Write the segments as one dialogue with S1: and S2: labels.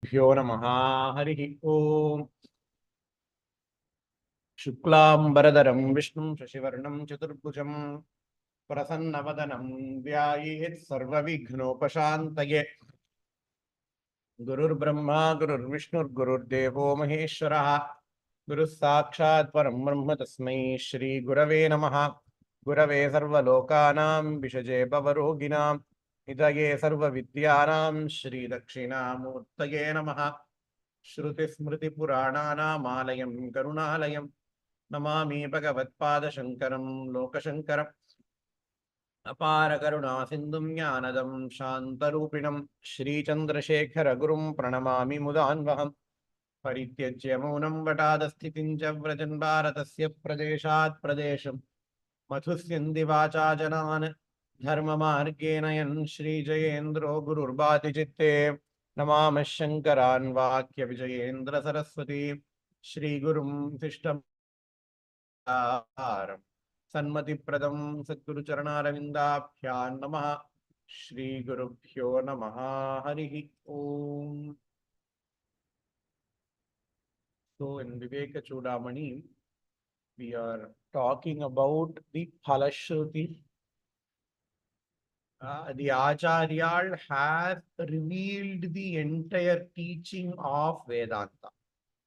S1: श्रीगुरुभ्यो नमः। हरिः ओम्। शुक्लाम्बरधरं विष्णुं शशिवर्णं चतुर्भुजं प्रसन्नवदनं ध्यायेत् सर्वविघ्नोपशान्तये। गुरुर्ब्रह्मा गुरुर्विष्णुर्गुरुर्देवो महेश्वरः। गुरुः साक्षात् परं ब्रह्म तस्मै श्रीगुरवे नमः। गुरवे सर्वलोकानां विषजे भवरोगिणां निधये सर्वविद्यानां श्रीदक्षिणामूर्तये नमः। श्रुतिस्मृतिपुराणानामालयं करुणालयं नमामि भगवत्पादशङ्करं लोकशङ्करम्। अपार करुणा सिन्धुं ज्ञानदं शान्तरूपिणं श्रीचन्द्रशेखरगुरुं प्रणमामि मुदान्वहम्। परित्यज्य मौनं वटादस्थितिं च व्रजन् भारतस्य प्रदेशात् प्रदेशं मथुस्यन्ति वाचा जनान् धर्ममार्गेण यन् श्रीजयेन्द्रो गुरुर्भातिचित्ते नमामः शङ्करान् वाक्यविजयेन्द्र सरस्वती श्रीगुरुं शिष्टम् सन्मतिप्रदं सद्गुरुचरणारविन्दाभ्यां नमः। श्रीगुरुभ्यो नमः। हरिः ओम्। So in Viveka Chudamani, we are talking about the Phalashruti. The Acharya has revealed the entire teaching of Vedanta.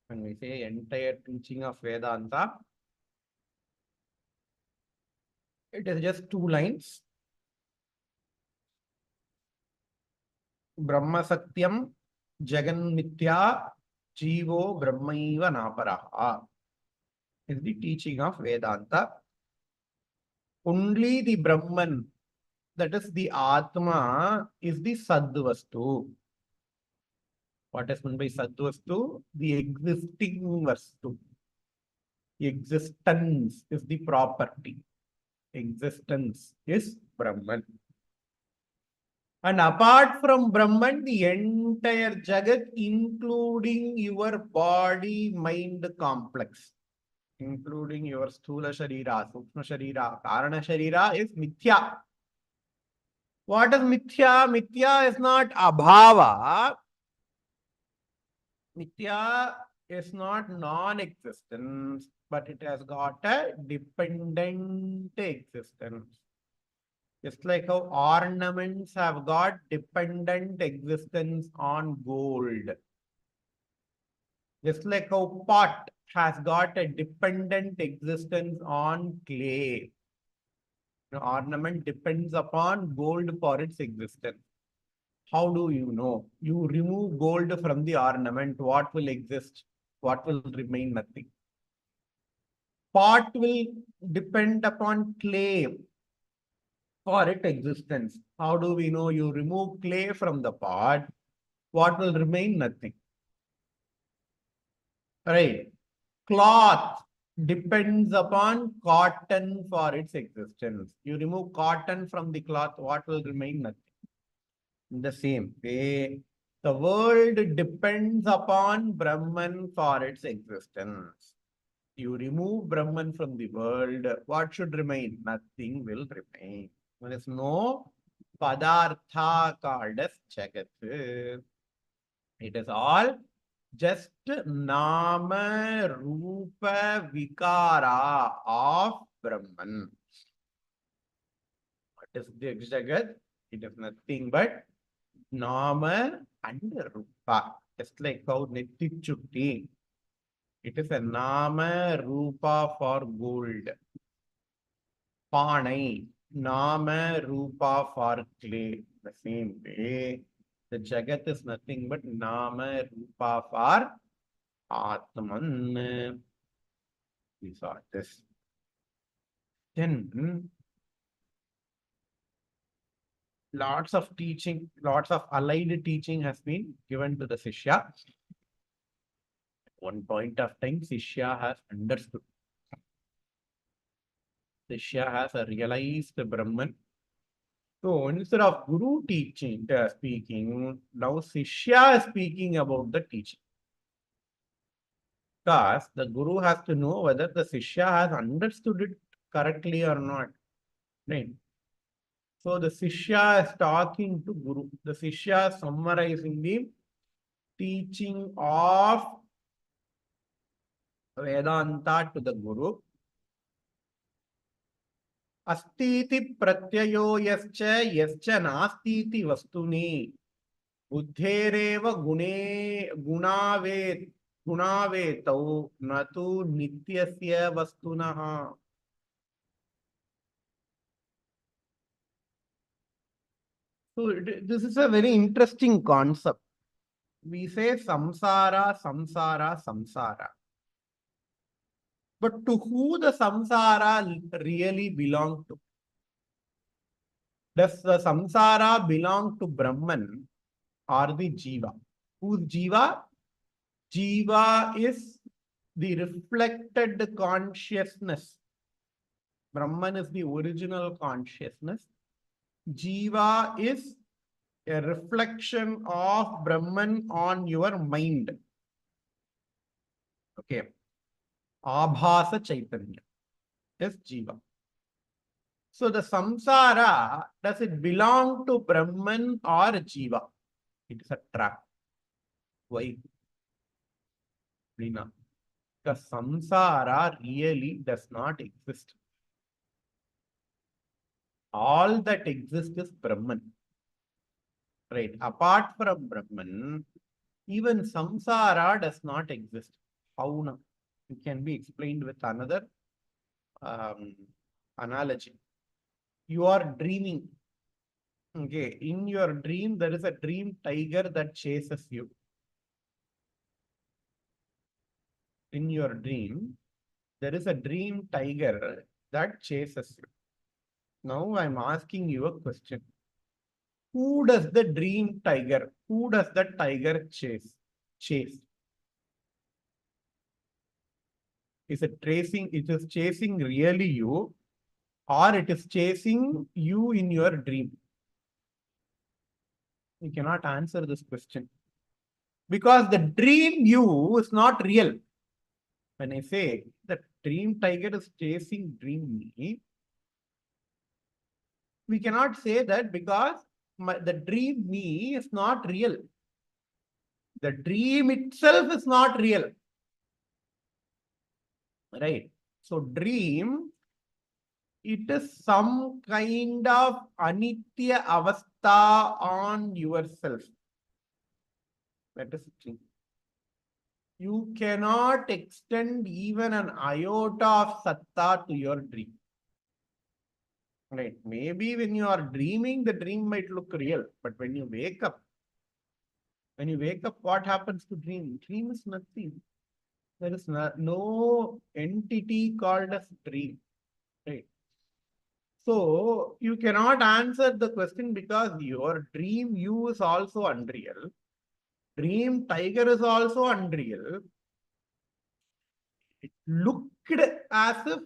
S1: When we say entire teaching of Vedanta, it is just 2 lines. Brahma Satyam Jagan Mithya Jivo Brahmaiva Naparaha is the teaching of Vedanta. Only the Brahman, that is the Atma, is the Sadvastu. What is meant by Sadvastu? The existing Vastu. Existence is the property. Existence is Brahman. And apart from Brahman, the entire Jagat, including your body mind complex, including your Sthula Sharira, Sukshma Sharira, Karana Sharira, is Mithya. What is Mithya? Mithya is not Abhava. Mithya is not non-existence, but it has got a dependent existence. Just like how ornaments have got dependent existence on gold. Just like how pot has got a dependent existence on clay. The ornament depends upon gold for its existence. How do you know? You remove gold from the ornament, what will exist? What will remain? Nothing. Pot will depend upon clay for its existence. How do we know? You remove clay from the pot, what will remain? Nothing. Right? Cloth depends upon cotton for its existence. You remove cotton from the cloth, what will remain? Nothing. In the same way, the world depends upon Brahman for its existence. You remove Brahman from the world, what should remain? Nothing will remain. There is no Padartha called as Jagat. It is all just Nama Rupa Vikara of Brahman. What is the Jagat? It is nothing but Nama and Rupa. Just like how Nittichutti, it is a Nama Rupa for gold. Panai, Nama Rupa for clay. The same way, the Jagat is nothing but Nama Rupa for Atman. We saw this. Then lots of teaching, lots of allied teaching has been given to the Sishya. At one point of time, Sishya has understood. Sishya has realized the Brahman. So instead of Guru teaching, speaking, now Sishya is speaking about the teaching. Because the Guru has to know whether the Sishya has understood it correctly or not. Right? So the Sishya is talking to Guru. The Sishya is summarizing the teaching of Vedanta to the Guru. Astiti pratyayo yascha nastiti vastuni buddhereva gunavetau natu nityasya vastunaha. So this is a very interesting concept. We say samsara, samsara, samsara. But to who the samsara really belong to? Does the samsara belong to Brahman or the Jiva? Who's Jiva? Jiva is the reflected consciousness. Brahman is the original consciousness. Jiva is a reflection of Brahman on your mind. Okay. Abhasa Chaitanya is Jiva. So the samsara, does it belong to Brahman or Jiva? It is a trap. Why? Because samsara really does not exist. All that exists is Brahman. Right. Apart from Brahman, even samsara does not exist. How now? It can be explained with another analogy. You are dreaming. Okay. In your dream, there is a dream tiger that chases you. In your dream, there is a dream tiger that chases you. Now I'm asking you a question. Who does the dream tiger, who does the tiger chase? Is it chasing really you, or it is chasing you in your dream? You cannot answer this question. Because the dream you is not real. When I say the dream tiger is chasing dream me, we cannot say that because the dream me is not real. The dream itself is not real. Right? So dream, it is some kind of anitya avastha on yourself. That is dream. You cannot extend even an iota of satta to your dream. Right? Maybe when you are dreaming, the dream might look real, but when you wake up, what happens to dream? Dream is nothing. There is no entity called as dream. Right? So you cannot answer the question because your dream you is also unreal. Dream tiger is also unreal. It looked as if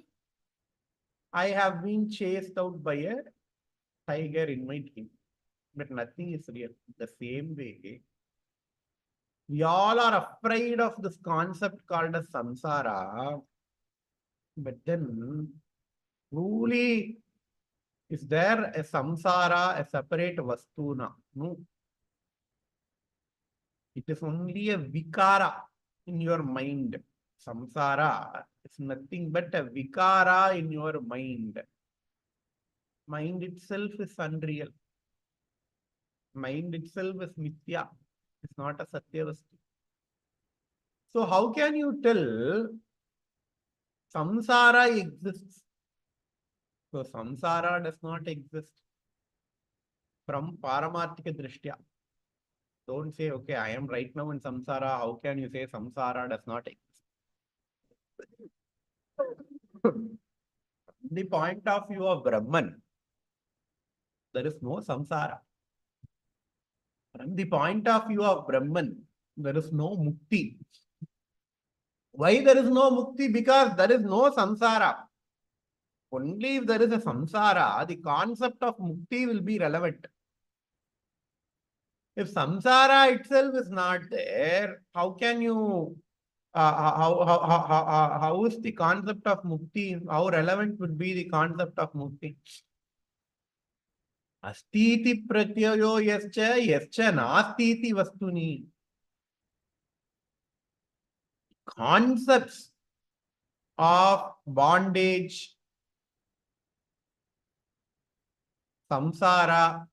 S1: I have been chased out by a tiger in my dream. But nothing is real. The same way, we all are afraid of this concept called as samsara. But then, truly, is there a samsara, a separate vastuna? No. It is only a vikara in your mind. Samsara is nothing but a vikara in your mind. Mind itself is unreal. Mind itself is mithya. It's not a satyavastu. So how can you tell samsara exists? So samsara does not exist from paramarthika drishtya. Don't say, okay, I am right now in samsara. How can you say samsara does not exist? The point of view of Brahman, there is no samsara. From the point of view of Brahman, there is no mukti. Why there is no mukti? Because there is no samsara. Only if there is a samsara, the concept of mukti will be relevant. If samsara itself is not there, how can you, how is the concept of mukti, how relevant would be the concept of mukti? Astiti pratyayo yascha nastiti vastuni. concepts of bondage, samsara,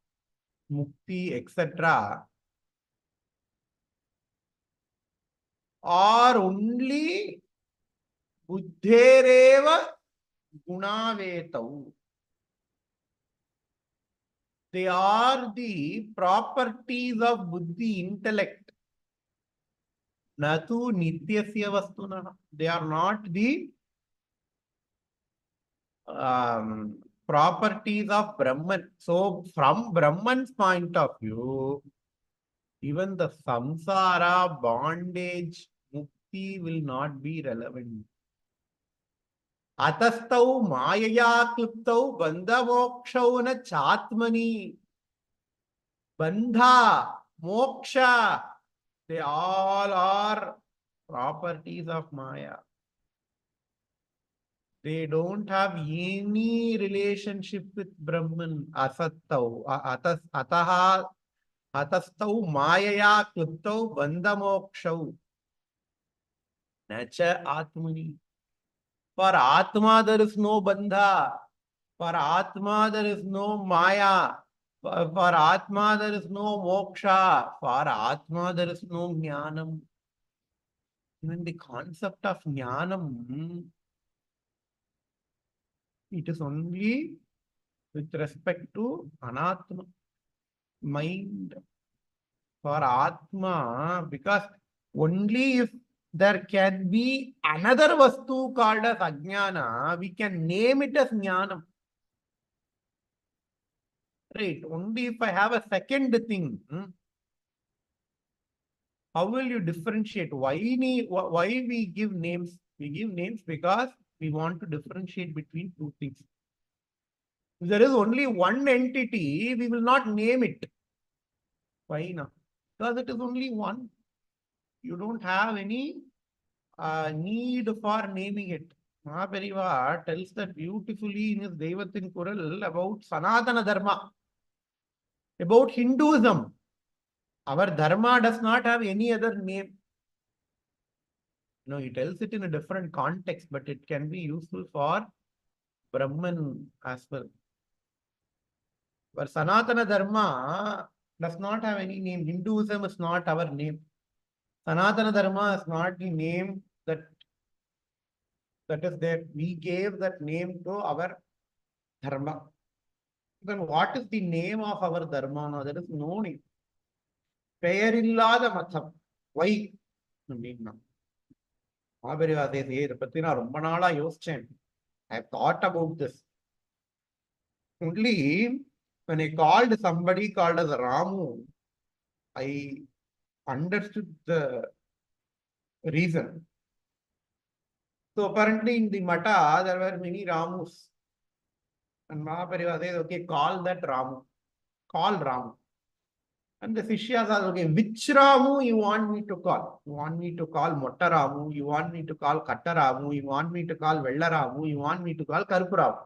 S1: mukti, etc. are only buddhereva gunavetau. They are the properties of buddhi, intellect. Natu nityasya vastuna. They are not the properties of Brahman. So, from Brahman's point of view, even the samsara, bondage, mukti will not be relevant. Atastau mayaya kliptau bandhamokshau na chatmani. Bandha, moksha, they all are properties of Maya. They don't have any relationship with Brahman. Asattau, ataha, atastau mayaya kliptau bandhamokshau. Nacha atmani. For Atma there is no bandha. For Atma there is no Maya. For Atma there is no moksha. For Atma there is no jnanam. Even the concept of jnanam, it is only with respect to anatma, mind. For Atma, because only if there can be another vastu called as ajnana, we can name it as jnanam. Right? Only if I have a second thing, how will you differentiate? Why we give names? We give names because we want to differentiate between two things. If there is only one entity, we will not name it. Why not? Because it is only one. You don't have any need for naming it. Mahapariva tells that beautifully in his Devatin Kural about Sanatana Dharma, about Hinduism. Our Dharma does not have any other name. No, he tells it in a different context, but it can be useful for Brahman as well. But Sanatana Dharma does not have any name. Hinduism is not our name. Sanatana Dharma is not the name that is there. We gave that name to our Dharma. Then what is the name of our Dharma? No, there is no name. பெயரில்லாத மதம். Why? அப்படின்னா இதை பத்தி நான் ரொம்ப நாளா யோசிச்சேன். I have thought about this. Only when I called somebody called as Ramu, I understood the reason. So apparently in the Mata, there were many Ramus. And Mahapariva says, okay, call that Ramu. Call Ramu. And the Sishyas are, okay, which Ramu you want me to call? You want me to call Motta Ramu? You want me to call Katta Ramu? You want me to call Vella Ramu? You want me to call Karpu Ramu?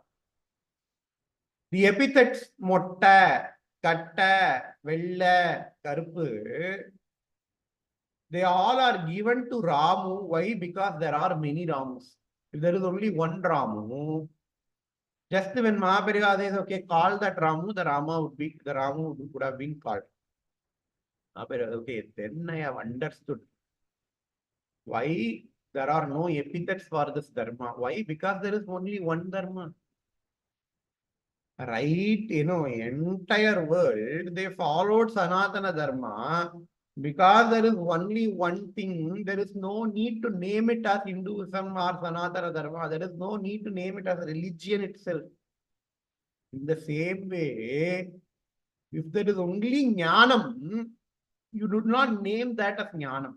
S1: The epithets Motta, Katta, Vella, Karpu, they all are given to Ramu. Why? Because there are many Ramus. If there is only one Ramu, just when Mahapariva says, okay, call that Ramu, the Ramu would have been called. Okay, then I have understood why there are no epithets for this Dharma. Why? Because there is only one Dharma. Right, entire world, they followed Sanatana Dharma. Because there is only one thing, there is no need to name it as Hinduism or Sanatana Dharma. There is no need to name it as religion itself. In the same way, if there is only Jnanam, you do not name that as Jnanam.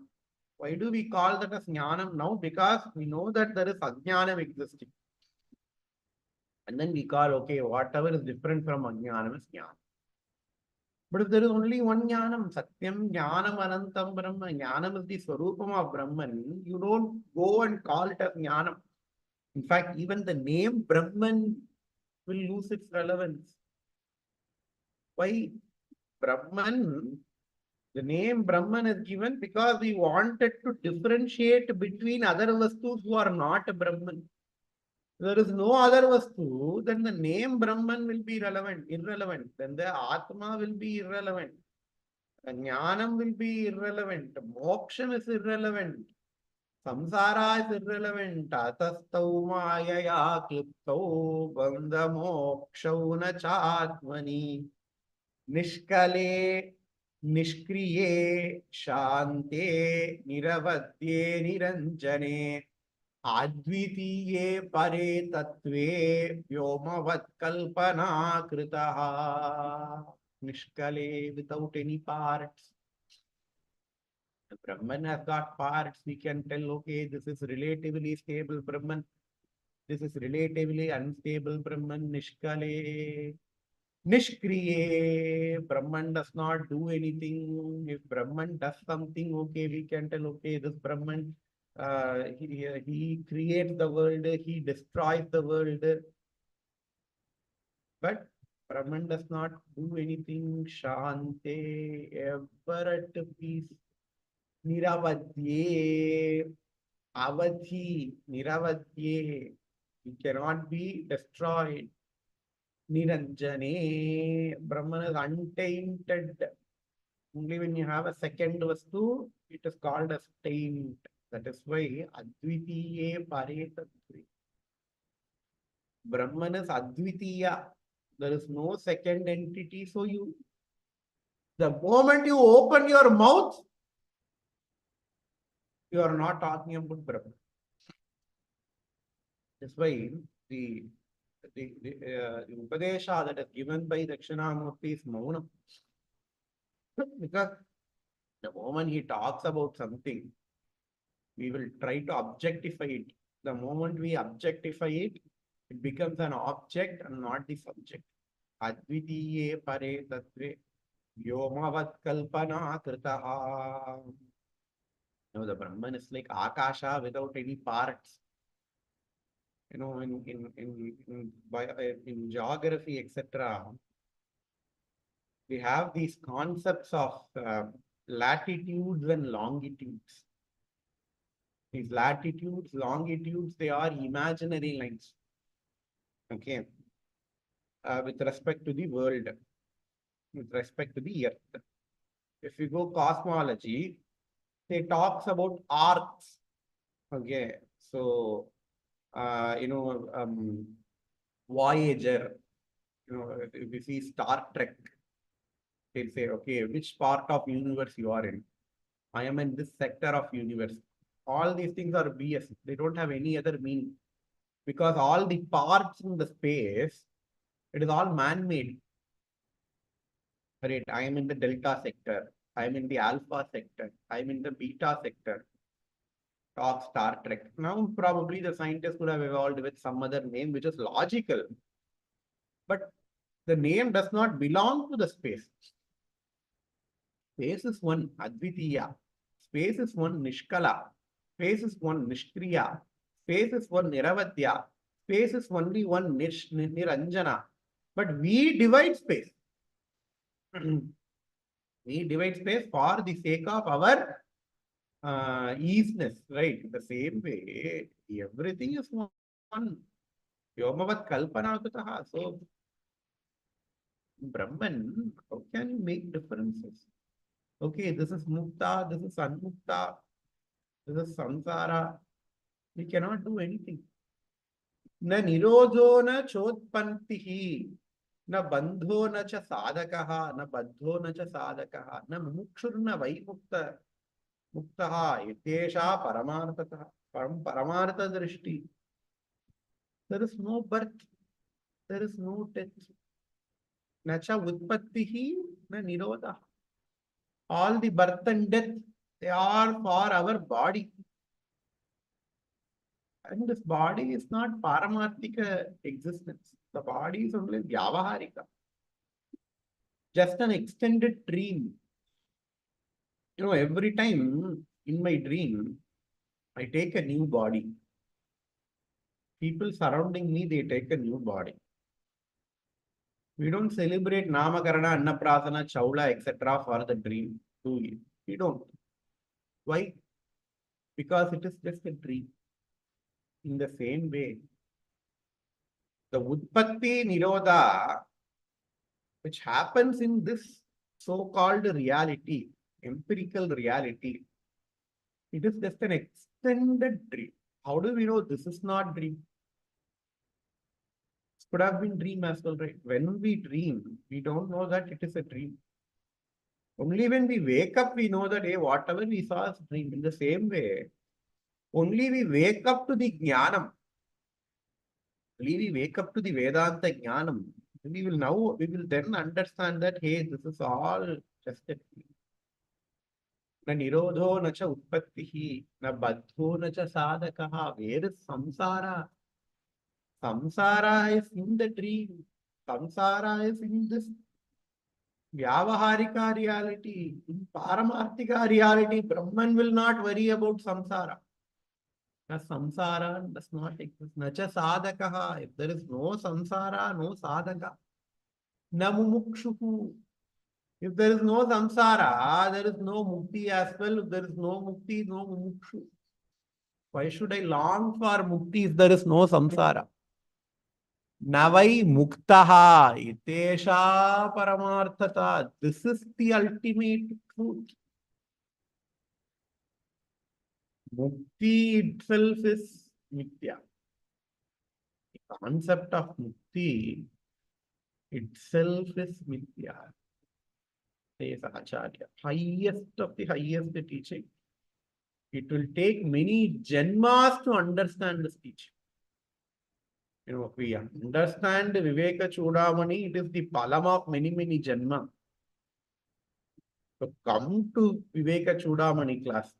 S1: Why do we call that as Jnanam now? Because we know that there is Ajnanam existing. And then we call, okay, whatever is different from Ajnanam is Jnanam. But if there is only one Jnanam, Satyam, Jnanam, Anantam, Brahma, Jnanam is the Swarupam of Brahman, you don't go and call it as Jnanam. In fact, even the name Brahman will lose its relevance. Why? Brahman The name Brahman is given because we wanted to differentiate between other vastus who are not Brahman. There is no other vastu, then the name Brahman will be irrelevant. Then the Atma will be irrelevant. Jnanam will be irrelevant. Moksha is irrelevant. Samsara is irrelevant. Atastau mayaya kliptau bandha mokshau na chatmani. Nishkale nishkriye shante niravadye niranjane. Advitiye pare tatve vyomavad kalpana kritaha. Nishkale, without any parts. The Brahman has got parts. We can tell, okay, this is relatively stable Brahman. This is relatively unstable Brahman. Nishkale. Nishkriye. Brahman does not do anything. If Brahman does something, okay, we can tell, okay, this Brahman, he creates the world, he destroys the world. But Brahman does not do anything. Shante, ever at peace. Niravadye, avadhi, niravadye. He cannot be destroyed. Niranjane, Brahman is untainted. Only when you have a second vastu, it is called as taint. That is why Advitiye Paretatve. Brahman is Advitiya. There is no second entity. So the moment you open your mouth, you are not talking about Brahman. That's why the Upadesha that is given by Dakshinamurti is Maunam. Because the moment he talks about something, we will try to objectify it. The moment we objectify it, it becomes an object and not the subject. Advitiye pare tatve vyomavat kalpana kritaha. Now the Brahman is like Akasha without any parts. You know, in geography, etc., we have these concepts of latitudes and longitudes. These latitudes, longitudes, they are imaginary lines. Okay. With respect to the world, with respect to the earth. If you go cosmology, it talks about arcs. Okay. So, Voyager, if you see Star Trek, they'll say, okay, which part of universe you are in? I am in this sector of universe. All these things are BS. They don't have any other meaning. Because all the parts in the space, it is all man-made. Right? I am in the delta sector. I am in the alpha sector. I am in the beta sector. Talk Star Trek. Now, probably the scientists could have evolved with some other name, which is logical. But the name does not belong to the space. Space is one Advitiya. Space is one Nishkala. Space is one Nishkriya. Space is one Niravadya. Space is only one Niranjana. But we divide space. We divide space for the sake of our easiness, right? The same way, everything is one. Yomavat kalpana kutaha. So, Brahman, how can you make differences? Okay, this is mukta, this is unmukta, this is samsara. We cannot do anything. Na nirodho na chodpantihi, na bandho na cha sadakaha, na baddho na cha sadakaha, na mukshurna vaimukta, muktaha, ityesha paramartataha, paramartha drishti. There is no birth, there is no death. Na cha utpattihi, na nirodha. All the birth and death, they are for our body. And this body is not paramarthika existence. The body is only vyavaharika. Just an extended dream. Every time in my dream, I take a new body. People surrounding me, they take a new body. We don't celebrate Namakarana, Annaprasana, Chaula, etc. for the dream. do it. We don't. Why? Because it is just a dream. In the same way, the Utpatti Nirodha, which happens in this so-called reality, empirical reality, it is just an extended dream. How do we know this is not dream? It could have been dream as well, right? When we dream, we don't know that it is a dream. Only when we wake up, we know that, hey, whatever we saw is dream. In the same way, only we wake up to the jnanam. Only we wake up to the Vedanta jnanam. We will then understand that, hey, this is all just a dream. Na nirodho na cha utpattihi, na baddho na cha sadakaha. Where is samsara? Samsara is in the dream. Samsara is in this Vyavaharika reality. In Paramarthika reality, Brahman will not worry about samsara. The samsara does not exist. Nacha sadakaha. If there is no samsara, no sadaka. Na mumukshuhu. If there is no samsara, there is no mukti as well. If there is no mukti, no mumukshu. Why should I long for mukti if there is no samsara? Navai muktaha itesha paramarthata. This is the ultimate truth. Mukti itself is mithya. The concept of mukti itself is mithya. Says Acharya. Highest of the highest teaching. It will take many janmas to understand this teaching. You know, we understand Viveka Chudamani, it is the palam of many, many janma. So come to Viveka Chudamani class.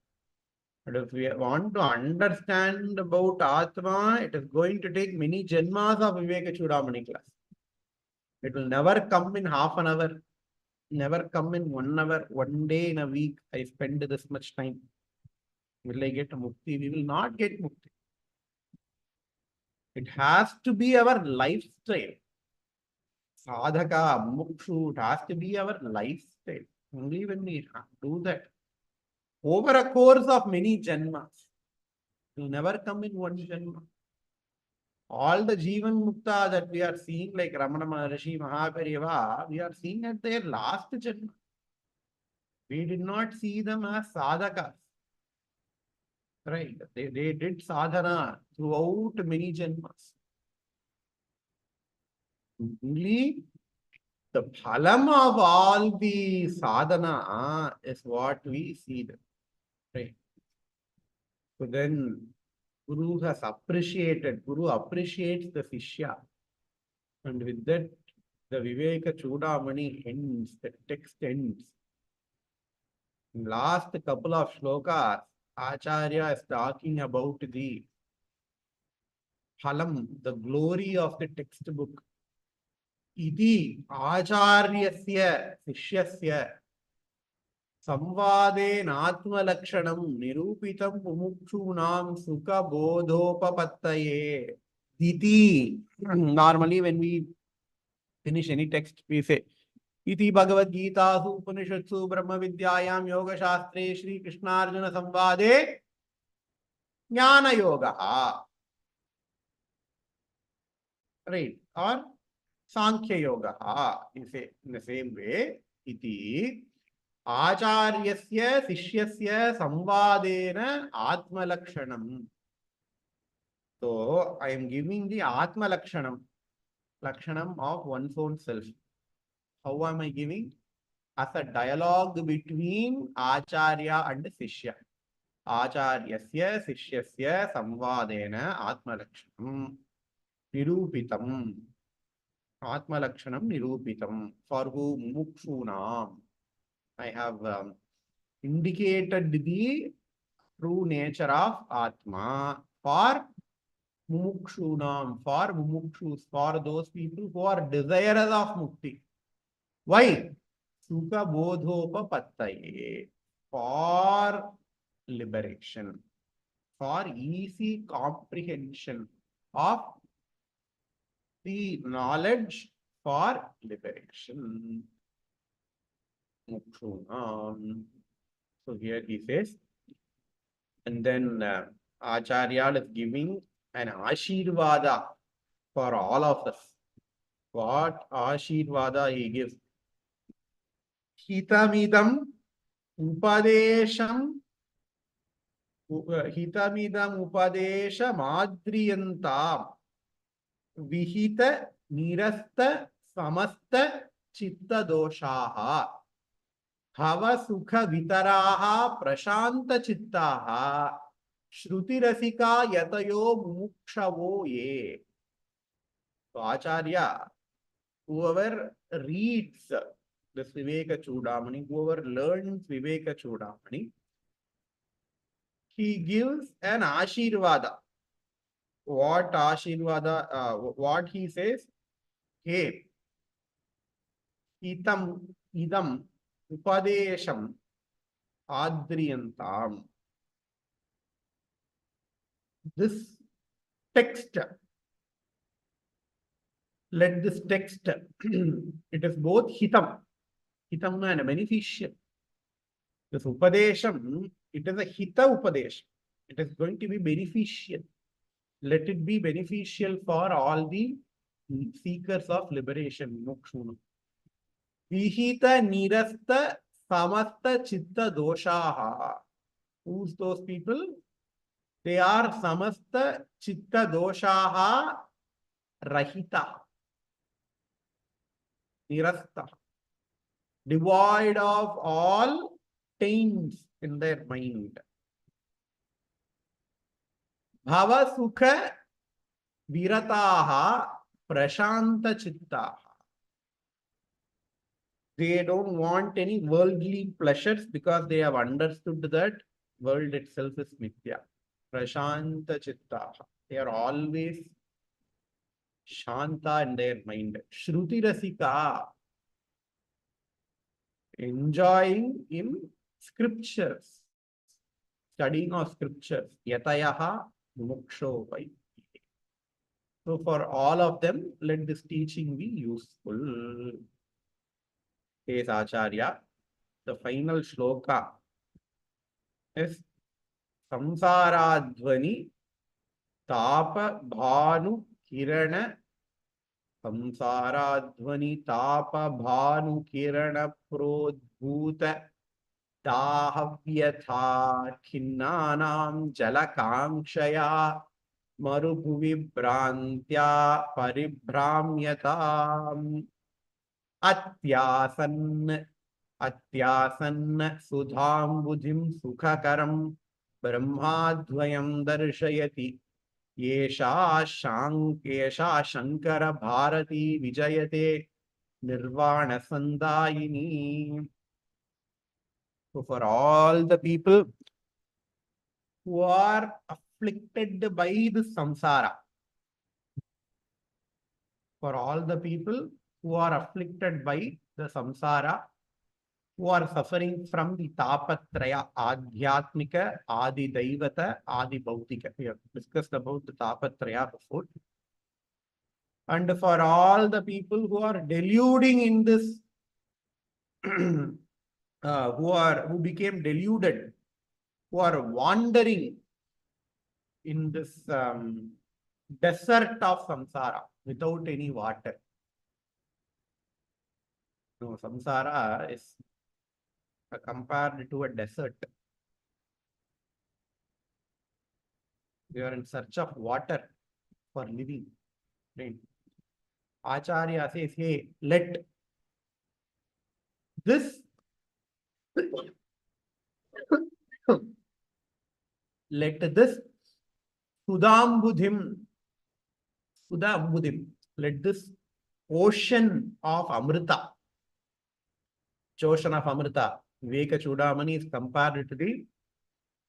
S1: But if we want to understand about Atma, it is going to take many janmas of Viveka Chudamani class. It will never come in half an hour, never come in 1 hour, 1 day in a week. I spend this much time. Will I get a mukti? We will not get mukti. It has to be our lifestyle. Sadhaka, mukshu, it has to be our lifestyle. Only when we do that, over a course of many janmas, it will never come in one janma. All the Jivan Mukta that we are seeing, like Ramana Maharshi, Mahaperiyava, we are seeing at their last janma. We did not see them as sadhakas. Right? They did sadhana throughout many janmas. Only the phalam of all the sadhana is what we see them. Right? So then Guru has appreciated, Guru appreciates the Shishya. And with that, the Viveka Chudamani ends, the text ends. In last couple of shlokas, Acharya is talking about the phalam, the glory of the textbook. Iti Acharyasya Sishyasya Samvade Natma Lakshanam Nirupitam Mumukshunam Sukha Bodhopapattaye. Iti. Normally, when we finish any text, we say, Iti Bhagavad Gita Upanishatsu Brahma Vidyayam Yoga Shastre Shri Krishnarjuna Samvade Jnana Yoga. Right? Or Sankhya Yoga. You say in the same way, Iti Acharyasya Sishyasya Samvadena Atma Lakshanam. So, I am giving the Atma Lakshanam, Lakshanam of one's own self. How am I giving? As a dialogue between Acharya and Sishya. Acharyasya Sishyasya Samvadena Atma Lakshanam Nirupitam. Atma Lakshanam Nirupitam. For who? Mukshunam. I have indicated the true nature of Atma for Mumukshunam, for Mumukshus, for those people who are desirous of Mukti. Why? Sukha Bodhopapattaye. For liberation, for easy comprehension of the knowledge for liberation. Mukshunam. So here he says, and then Acharya is giving an Ashirvada for all of us. What Ashirvada he gives? Hitamidam Upadesham Hitamidam Upadesha Madriyantam Vihita Nirasta Samasta Chitta Doshaha Hava Sukha Vitaraha Prashanta Chittaha Shruti Rasika Yatayo Mukshavo Ye. So Acharya, whoever reads this Viveka Chudamani, whoever learns Viveka Chudamani, he gives an Ashirvada. What Ashirvada, what he says? Hey, idam upadesham adriyantam. This text, let this text, it is both hitam and beneficial. This upadesham, it is a hita upadesham. It is going to be beneficial. Let it be beneficial for all the seekers of liberation. Mokshuna. Vihita nirasta samasta chitta doshaha. Who's those people? They are samasta chitta doshaha rahita. Nirasta. Devoid of all taints in their mind. Bhava sukha virataha prashanta chittaha. They don't want any worldly pleasures because they have understood that world itself is mithya. Prashanta chittaha. They are always shanta in their mind. Shruti rasika. Enjoying in scriptures. Studying of scriptures. Yatayaha muksho vai. So for all of them, let this teaching be useful. Says Acharya. The final shloka is Samsaradhvani Tapa Bhanu Kirana Samsaradhvani Tapa Bhanu Kirana Prodbhuta Dahavyatha Khinnanam Jalakankshaya Marubhuvi Brantya Paribhramyatam Atyasan Sudham Budhim Sukhakaram Brahmadvayam Darshayati Yesha Shankara Bharati Vijayate Nirvana Sandayini. So for all the people who are afflicted by the samsara, for all the people who are afflicted by the samsara, who are suffering from the tapatraya, adhyatmika, adi daivata, adi bhautika. We have discussed about the tapatraya before. And for all the people who are deluding in this, who became deluded, who are wandering in this desert of samsara without any water. No, samsara is compared to a desert. We are in search of water for living. Right? Acharya says, hey, let this Sudambudhim, let this ocean of Amrita, ocean of Amrita, Viveka Chudamani is compared to the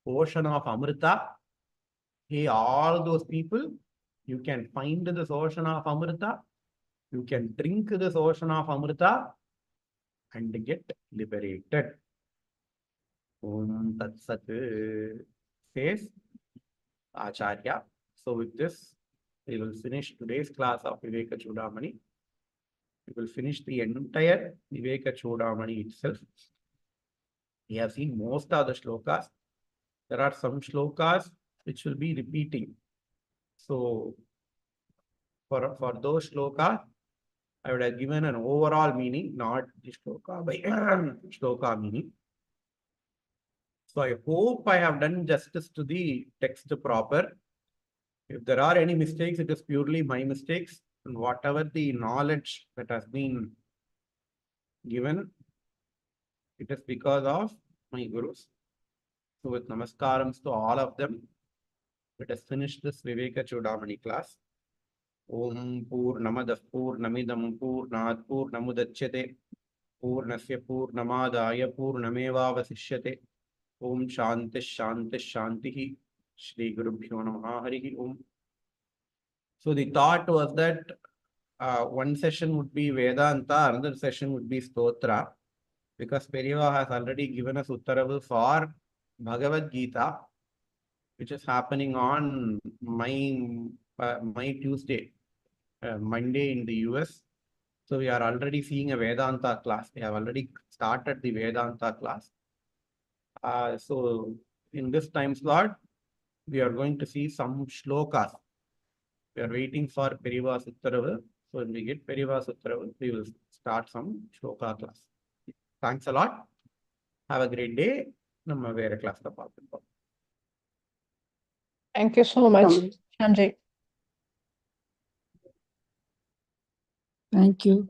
S1: ocean of Amrita. Hey, all those people, you can find this ocean of Amrita, you can drink this ocean of Amrita and get liberated. Om Tat Sat says Acharya. So with this, we will finish today's class of Viveka Chudamani. We will finish the entire Viveka Chudamani itself. We have seen most of the shlokas. There are some shlokas which will be repeating. So for those shlokas, I would have given an overall meaning, not the shloka by shloka meaning. So I hope I have done justice to the text proper. If there are any mistakes, it is purely my mistakes. And whatever the knowledge that has been given, it is because of my gurus. So with namaskarams to all of them, let us finish this Viveka Chudamani class. Om Purnamadah Purnamidam Purnat Purnamudachyate Purnasya Purnamadaya Purnamevavasishyate Om Shanti Shanti Shantihi Shri Gurubhyo Namaha Harihi Om. So the thought was that one session would be Vedanta, another session would be Stotra, because Periva has already given us Uttaravu for Bhagavad Gita, which is happening on my Tuesday, Monday in the US. So we are already seeing a Vedanta class. We have already started the Vedanta class. So in this time slot, we are going to see some shlokas. We are waiting for Periva's Uttaravu. So when we get Periva's Uttaravu, we will start some shloka class. Thanks a lot. Have a great day. Namma vera class ka paarthukom.
S2: Thank you so much, Sanjay.
S3: Thank you.